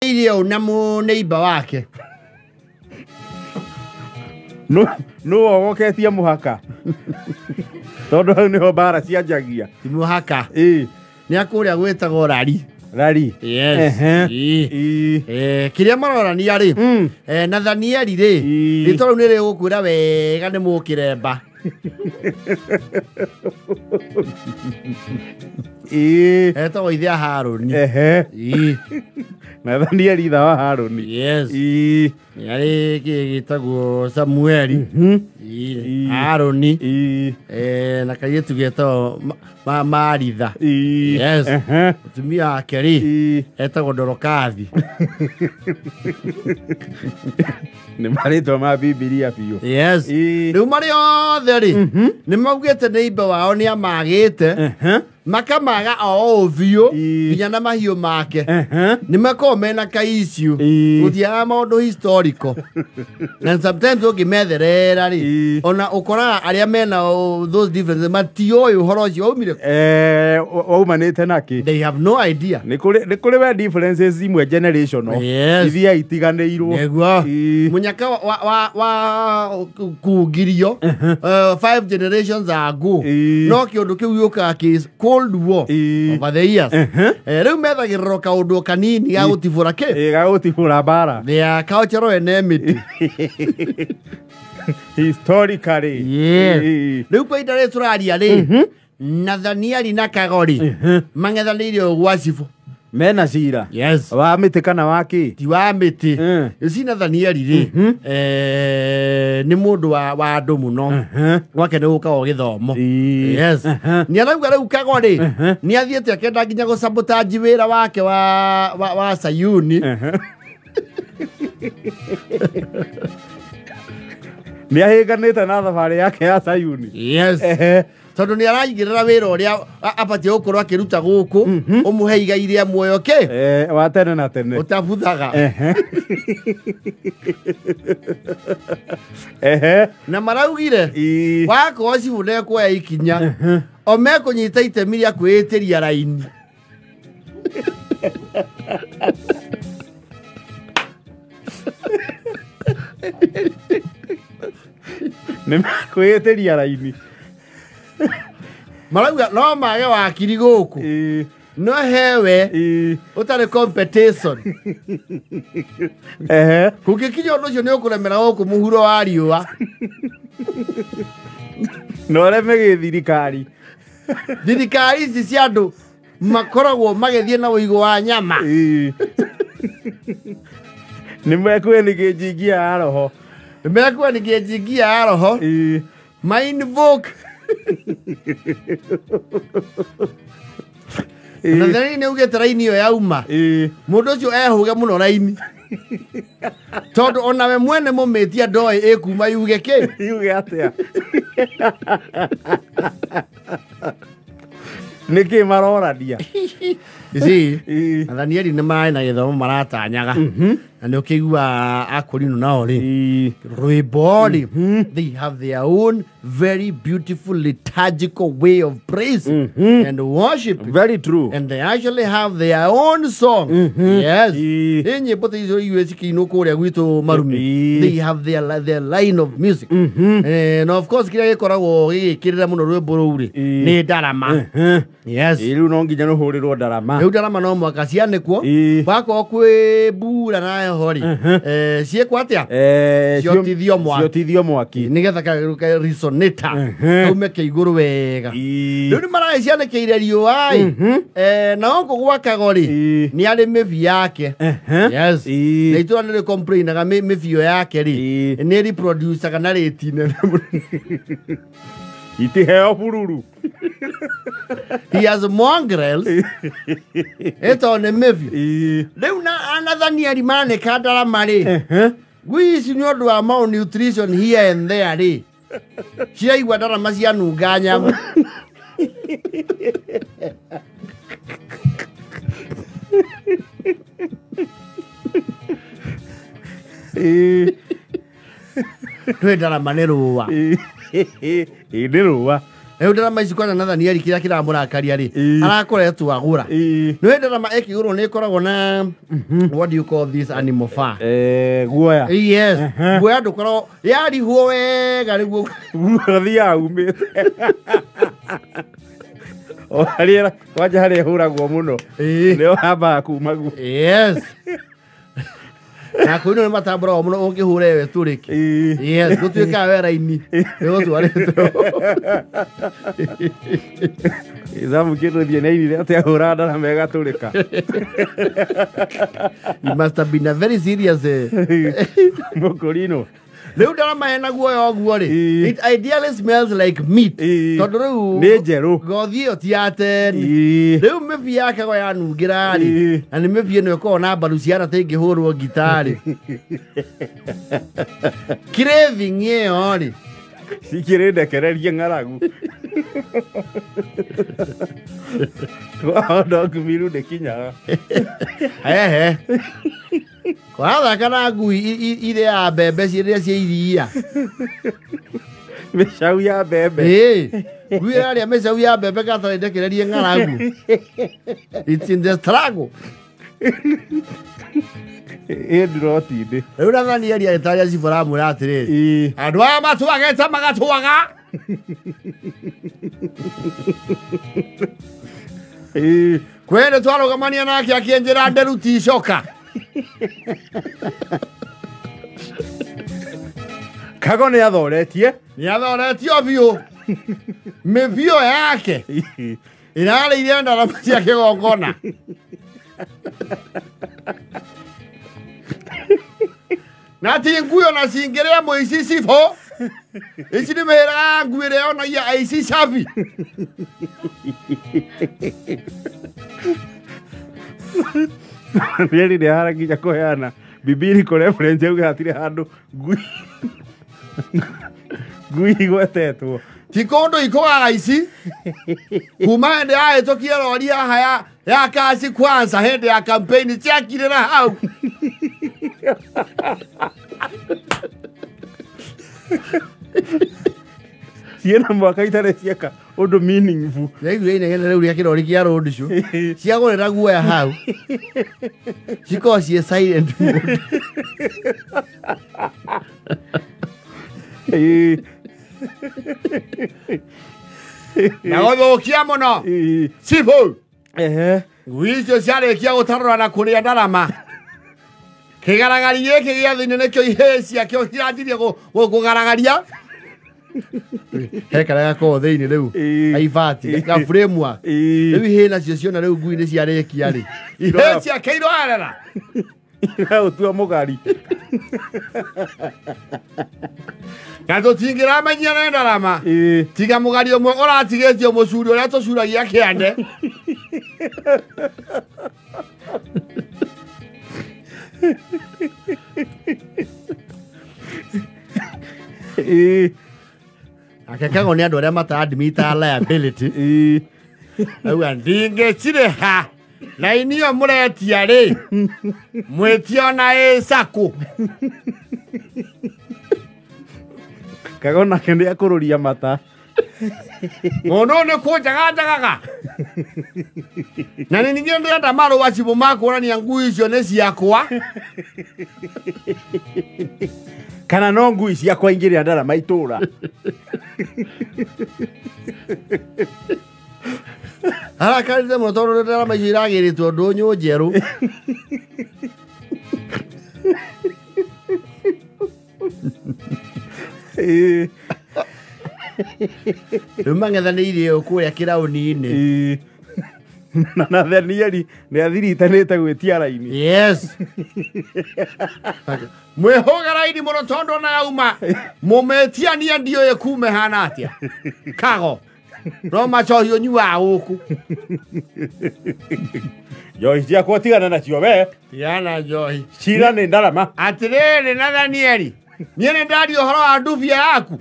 Ilio namo neighbor wake. No ogoketie muhaka. Tondu hau niho bara cianjagia. Ti muhaka. Ni akuria gwetagwo rari. Rari. Yes. Kiria marorania ri. Nathanieli ri. Rito ni ri gukwira wega ni mukiremba. Etagwo ithe Haruni. Nathanieli ithe wa Haruni. Yes. Yari gitagwo Samueli. Haruni. Na kayetu getagwo Maritha. Yes. Tumia akeri. Etagwo Dorokathi. Ni marĩtwa ma Bibilia biũ. Yes. Rĩu marĩ othe rĩ nĩ maugĩte neighbor wao nĩ amagĩte makamaga o biũ nginya na mahiũ make nĩ makorwo mena ka issue gũthiaga maũndũ historical and sometimes ũngĩmetherera rĩ ona ũkoraga arĩa mena those differences matiũĩ ũhoro ũcio waumire waumanĩte naki. They have no idea. Nĩ kũrĩ we differences imwe generational iria itiganĩirwo. Nĩguo mũnyaka wa kungirio 5 generations ago no kĩũndũ kĩu gĩũkaga kĩ Cold War over the years. Rĩu methagĩrĩrwo kaũndũ kanini ga gũtibũra kĩ ga gũtibũra bara. Their cultural enmity. Historically. Rĩu kwa ihinda rĩrĩ tũraria rĩ Nathanieli na Kagori mang'ethanĩire gwacibu mena cira. Yes. Wa mĩtĩ kana wa kĩ? Ti wa mĩtĩ. Ici Nathanieli rĩ nĩ mũndũ wa andũ mũno gwake nĩ gũkagwo gĩthomo. Yes. Nĩ arauga rĩu Kagori nĩ athiĩte akĩenda nginya gũsabotage wĩra wake wa Sayuni. Nĩ ahĩnganĩte na thabarĩ yake ya Sayuni. Yes. Tondu ni araigirira wira uria abatie gukorwo akiruta guku umuhe igai ria muoyo ke wa tene na tene utabuthaga na maraugire wako cibude kwa ikinya o mekunyita itemi ria kwitiria raini ni kwitiria raini marauga no mage wakiri guku no hewe utari competition kugikinya undu ucio ni ukuremera guku muhuro wa riua no reme githirikari ici cia andu makoragwo magithie na uigo wa nyama ni mekwe ni gijingia aroho my invoke Nathanieli nĩ ugĩte raini ĩyo yauma mũndũ ũcio ehuge mũno raini tondu onawe mwene mũmĩtia ndoĩ ĩkuma yuge kĩ yuge atĩa nĩkĩ marorania ici Nathanieli nĩ marĩ na gĩthomo maratanyaga na nĩ ũkĩigua Akorino nao rĩ rwĩmbo rĩ they have their own very beautiful liturgical way of praise and worship. Very true. And they actually have their own song. Yes. Nyĩmbo ta icio iwe cikĩinwo kũrĩa gwitũ Marumi. They have their line of music. And of course kĩrĩa gĩkoragwo gĩgĩkĩrĩra mũno rwĩmbo rũu rĩ nĩ ndarama. Yes. Rĩu no nginya rũhũrĩrwo ndarama. Rĩu ndarama no mwaka cianĩkwo wakorwo kwĩ mbura na heho rĩ ciĩkwo atĩa ciotithio mwaki nĩgetha ka resonator kaume kĩigũrũ wega. Rĩu nĩ maragĩcianĩkĩire riũa na gũkũ gwa Kagori nĩ arĩ mĩbi yake. Yes. Na itũra nĩ rĩcomplainaga mĩbio yake rĩ nĩ reproducaga na rĩti nene itiheo bururu. He has mongrels. Eto ne mevi. Rĩu na Nathanieli manĩka ndarama rĩ gwĩci nĩ ũndũ wa malnutrition here and there rĩ ciraigua ndarama cianunga nyama. Nĩ ndarama nĩ rũa. Nĩ rũa. Eyo ndarama ici kwana Nathanieli kiria kiramurakaria ri arakoretwo agura no ndarama ekigurwo ni koragwo na what do you call this animal fur guoya yes guoya ndukoro yarihwo wega riguo thia umite o harira kwanja haria huragwo muno nio hamba kuma gu yes na kuino ni matambura muno ungihure we turiki yes gutuika wera-ini nigo twaretwo izamu kitu thie na ini ate ahura ndara mega turika you must have been a very serious mokorino Riu ndarama ena guoya oguo ri it ideally smells like meat tondu riu ni njeru gothi iyo ti ya teni riu mibi yake go yanungira ri na ni mibi ino iko na mbaru ciana ta ingihurwo gitari craving iyo ri cikirindekereria ng'aragu dog miru ndekinyaga ehe kwathaka na ngui ire ya mbembe ciria cia iria micau ya mbembe ngui yaria micau ya mbembe gatara ndekererie ng'aragu it's in the struggle ndirotinde riu Nathanieli agitaria cibora mwira atiriri andu aya matwagete magatwaga kwene twarugamania nake akienjera nderu ti coka kago ni athoretie biu mibio yake irarĩire ndarama cia kĩgongona na ti nguyo na cingĩrĩa mũici cibũ ici nĩ mĩhĩrĩga ya ngui ĩrĩa yonagia aici cabi Nĩeri nĩahara nginya kũheana biblical reference auge hatirĩ handũ ngui igwetetwo ti kũndũ ikũgaga aici kuma hĩndĩ yahĩtũkie rori haha ya Kazi Kwanza hĩndĩ ya campaign ciakirĩra hau ciena mwaka itarĩ cieka ũndũ meaningful yaiguire inegene rĩu rĩa kĩrori kĩa road show ciagũrĩra guoya hau cikorwo ciĩ silent na gũthũkia mũno cibũ ngui icio ciarĩkia gũtarũra na kũrĩa ndarama kĩgaragari gĩkĩ gĩa thĩinĩ nĩkĩo ihĩ ciakĩo ciranjirie kũgaragaria he karĩa gakorwo thĩinĩ rĩu aibati ga framework rĩu ihĩ nacio ciona rĩu ngui nĩ ciarĩkia rĩ ihĩ ciake iroerera iraũtua mũgari na tũtingĩramenya nĩ ndarama tiga mũgari ũmwe ũratigĩtio mũcuri ũrĩa tũcuragia kĩande akekago nĩ andũ arĩa mata-admita liability auga ndingĩcirĩha na inio mũretia rĩ mwĩtio na ĩcakũ kago nake nĩ akũrũria mata mũndũ nĩ kũnjaganjagaga na nĩ ningĩ ndĩrenda marũa cibũ ma kuonania ngui icio nĩ ciakwa kana no ngui ciakwa ingĩrĩa ndarama itũra arakarire mũno tondũ ndarama icio iragĩrĩtwo ndũnyũ njerũ rĩu mang'ethanĩirie kũrĩa kĩraũni-inĩ na Nathanieli nĩ athiritanĩte gwĩtia raini yes mwĩhũga raini mũno tondũ ona yauma mũmĩtiania ndiũĩ kume hana atĩa kago no macohi ũnyuaga gũkũ njohi ciakwa tigana nacio we tigana njohi cira nĩ ndarama atĩrĩrĩ Nathanieli niĩ nĩ ndaria ũhoro wa ndubia yaku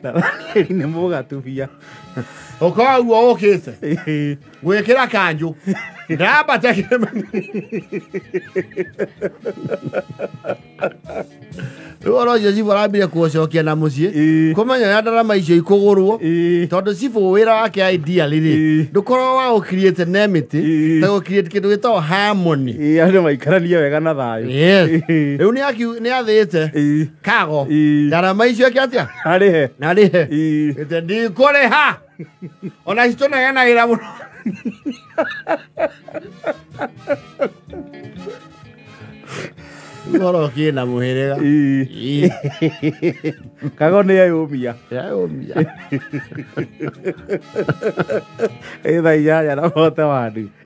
Nathanieli nĩ mũgatubia Oka uo okese. Gwekera kanju. Ndaba takire. Oro Jesi barabire kuocokia na mucii kumenya ya ndarama icio ikugurwo tondu cibu wira wake idea riri ndukorwo wa ucreate nemity ta ucreate kindu gitao harmony andu maikarania wega na thayu riu ni athite kago ndarama icio kiatia arihe ite ndikuriha ona cituneganagira muno Goro kina muhirega. Kago ni ayumia. Ayumia. Either ya na bote wadi.